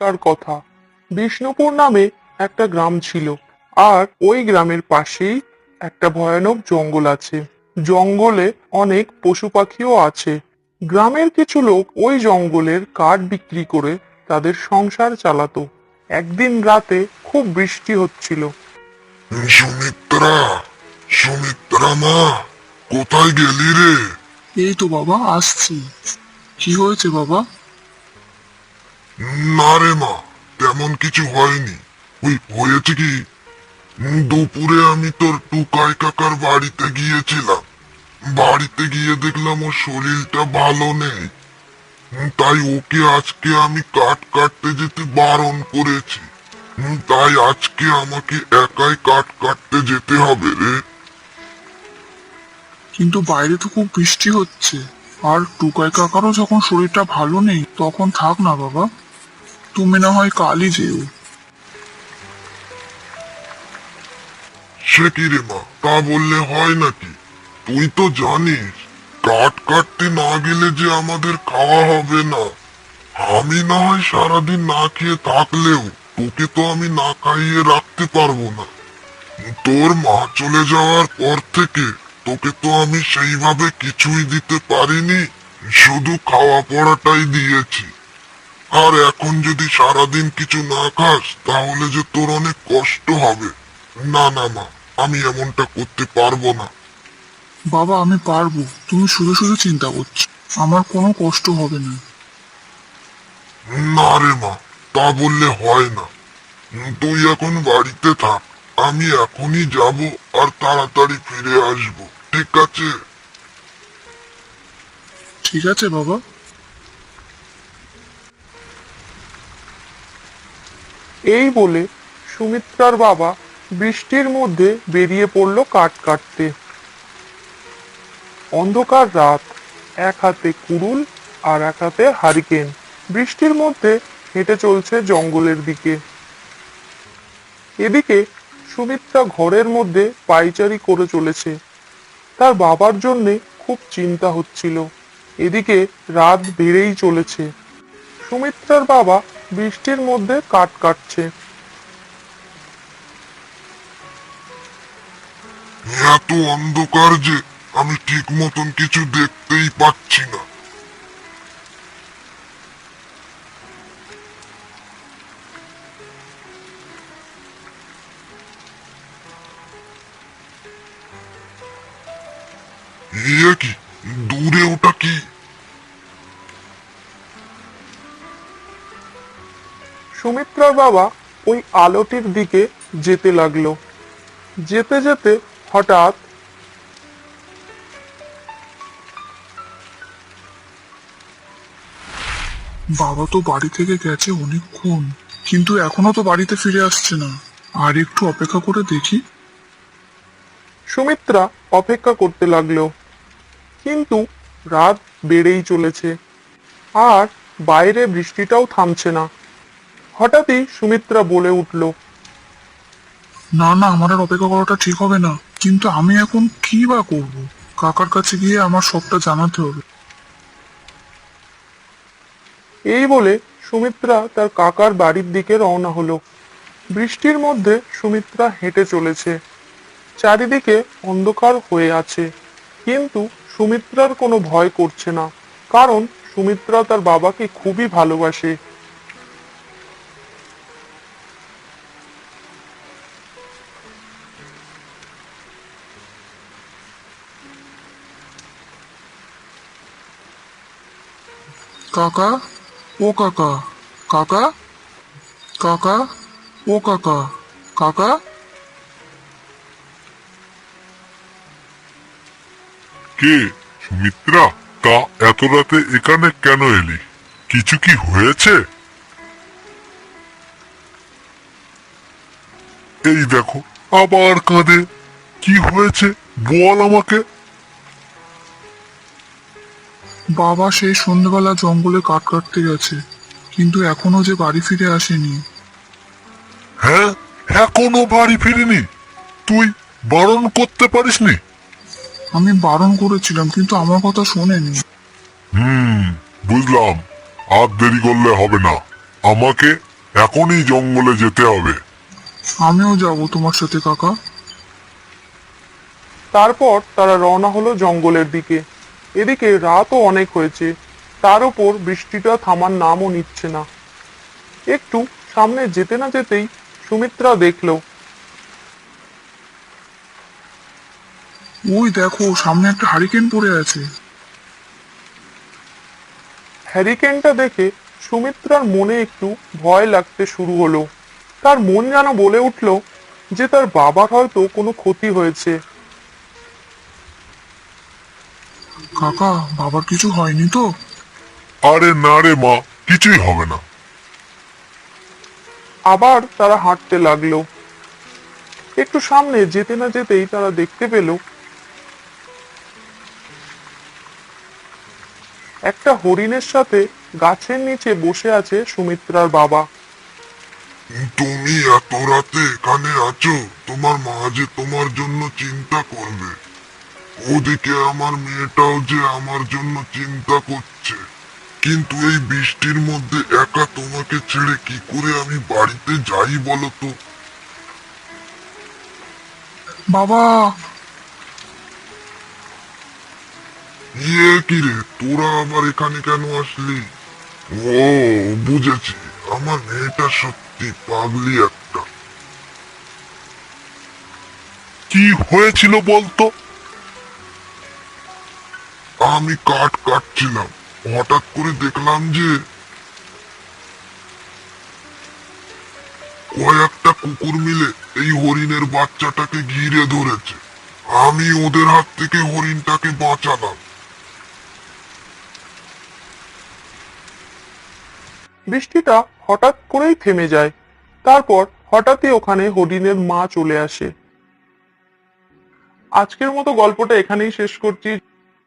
তার কথা। বিষ্ণুপুর নামে একটা গ্রাম ছিল, আর ওই গ্রামের পাশেই একটা ভয়ানক জঙ্গল আছে। জঙ্গলে অনেক পশু পাখিও আছে। গ্রামের কিছু লোক ওই জঙ্গলের কাঠ বিক্রি করে তাদের সংসার চালাতো। একদিন রাতে খুব বৃষ্টি হচ্ছিল। সুমিত্রা, সুমিত্রা মা, কোথায় গেলি রে? এই তো বাবা আসছি। কি হয়েছে বাবা? না রে মা, তেমন কিছু হয়নি। ওই হয়েছে কি, দুপুরে আমি তোর টুকাই কাকার বাড়িতে গিয়েছিলাম। বাড়িতে গিয়ে দেখলাম ওর শরীরটা ভালো নেই। তাই ওকে আজকে আমি কাঠ কাটতে যেতে বারণ করেছি। তাই আজকে আমাকে একাই কাঠ কাটতে যেতে হবে রে। কিন্তু বাইরে তো খুব বৃষ্টি হচ্ছে, আর টুকাই কাকারও যখন শরীরটা ভালো নেই তখন থাক না বাবা, তুমি না হয় কালই যেও। সে কি রে মা, তা বললে হয় নাকি? তুই তো জানিস কাঠ কাটতে না গেলে যে আমাদের খাওয়া হবে না। আমি না হয় সারাদিন না খেয়ে থাকলেও তোকে তো আমি না খাইয়ে রাখতে পারবো না। তোর মা চলে যাওয়ার পর থেকে তোকে তো আমি সেইভাবে কিছুই দিতে পারিনি, শুধু খাওয়া পড়াটাই দিয়েছি। আর এখন যদি সারাদিন কিছু না খাস তাহলে যে তোর অনেক কষ্ট হবে। না না মা, আমি এমনটা করতে পারবো না। বাবা আমি পারবো, তুমি শুধু শুধু চিন্তা করছো, আমার কোনো কষ্ট হবে না। না রে মা, তা বললে হয় না। তুই এখন বাড়িতে থাক, আমি এখনই যাব আর তাড়াতাড়ি ফিরে আসব, ঠিক আছে? ঠিক আছে বাবা। এই বলে সুমিত্রার বাবা বৃষ্টির মধ্যে বেরিয়ে পড়ল কাঠ কাটতে। অন্ধকার রাত, এক হাতে কুড়ুল আর এক হাতে হারিকেন, বৃষ্টির মধ্যে হেঁটে চলছে জঙ্গলের দিকে। এদিকে সুমিত্রা ঘরের মধ্যে পায়চারি করে চলেছে। তার বাবার জন্যে খুব চিন্তা হচ্ছিল। এদিকে রাত বেড়েই চলেছে। সুমিত্রার বাবা বৃষ্টির মধ্যে কাঠ কাটছে। এত অন্ধকার যে আমি ঠিক মতন কিছু দেখতেই পাচ্ছি না। ইয়ে কি, দূরে ওটা কি? সুমিত্রার বাবা ওই আলোটির দিকে যেতে লাগলো। যেতে যেতে হঠাৎ বাবা তো বাড়ি থেকে গেছে অনেকক্ষণ, কিন্তু এখনো তো বাড়িতে ফিরে আসছে না। আর একটু অপেক্ষা করে দেখি। সুমিত্রা অপেক্ষা করতে লাগলো, কিন্তু রাত বেড়েই চলেছে, আর বাইরে বৃষ্টিটাও থামছে না। হঠাৎই সুমিত্রা বলে উঠল, না না, আমার আর অপেক্ষা করাটা ঠিক হবে না। কিন্তু আমি এখন কি বা করব? কাকার কাছে গিয়ে আমার সবটা জানাতে হবে। এই বলে সুমিত্রা তার কাকার বাড়ির দিকে রওনা হলো। বৃষ্টির মধ্যে সুমিত্রা হেঁটে চলেছে। চারিদিকে অন্ধকার হয়ে আছে, কিন্তু সুমিত্রার কোনো ভয় করছে না, কারণ সুমিত্রা তার বাবাকে খুবই ভালোবাসে। কাকা, ও কাকা, কাকা, কাকা, ও কাকা, কাকা। কে? সুমিত্রা, তা এত রাতে এখানে কেন এলি? কিছু কি হয়েছে? এই দেখো, আবার কাঁদে। কি হয়েছে বল আমাকে। বাবা সেই সন্ধ্যেবেলা জঙ্গলে কাঠ কাটতে গেছে, কিন্তু এখনো যে বাড়ি ফিরে আসেনি। হ্যাঁ, এখনো বাড়ি ফিরিনি? তুই বারণ করতে পারিসনি? আমি বারণ করেছিলাম, কিন্তু আমার কথা শোনেনি। বুঝলাম। আর দেরি করলে হবে না, আমাকে এখনই জঙ্গলে যেতে হবে। আমিও যাব তোমার সাথে কাকা। তারপর তারা রওনা হলো জঙ্গলের দিকে। এদিকে রাতও অনেক হয়েছে, তার উপর বৃষ্টিটা থামার নামও নিচ্ছে না। একটু সামনে যেতে না যেতেই সুমিত্রা দেখলো ওই দেখো, সামনে একটা হারিকেন পড়ে আছে। হ্যারিকেনটা দেখে সুমিত্রার মনে একটু ভয় লাগতে শুরু হলো। তার মন যেন বলে উঠল যে তার বাবার হয়তো কোনো ক্ষতি হয়েছে। কাকা, বাবার কিছু হয়নি তো? আরে না রে মা, কিছুই হবে না। আবার তারা হাঁটতে লাগলো। একটু সামনে যেতে না যেতেই তারা দেখতে পেল একটা হরিণের সাথে গাছের নিচে বসে আছে সুমিত্রার বাবা। তুমি এত রাতে এখানে আছো? তোমার মা যে তোমার জন্য চিন্তা করবে। ওদিকে আমার মেয়েটাও যে আমার জন্য চিন্তা করছে। কিন্তু এই বৃষ্টির মধ্যে একা তোমাকে ছেড়ে কি করে আমি বাড়িতে যাই বলো তো? বাবা! ইয়ে কি রে, তোরা আবার এখানে কেন আসলি? ও, বুঝেছি, আমার মেয়েটা সত্যি পাগলি একটা। কি হয়েছিল বলতো? আমি কাঠ কাটছিলাম, হঠাৎ করে দেখলাম যে কয়েকটা কুকুর মিলে এই হরিণের বাচ্চাটাকে ঘিরে ধরেছে। আমি ওদের হাত থেকে হরিণটাকে বাঁচালাম। বৃষ্টিটা হঠাৎ করেই থেমে যায়। তারপর হঠাৎই ওখানে হরিণের মা চলে আসে। আজকের মতো গল্পটা এখানেই শেষ করছি।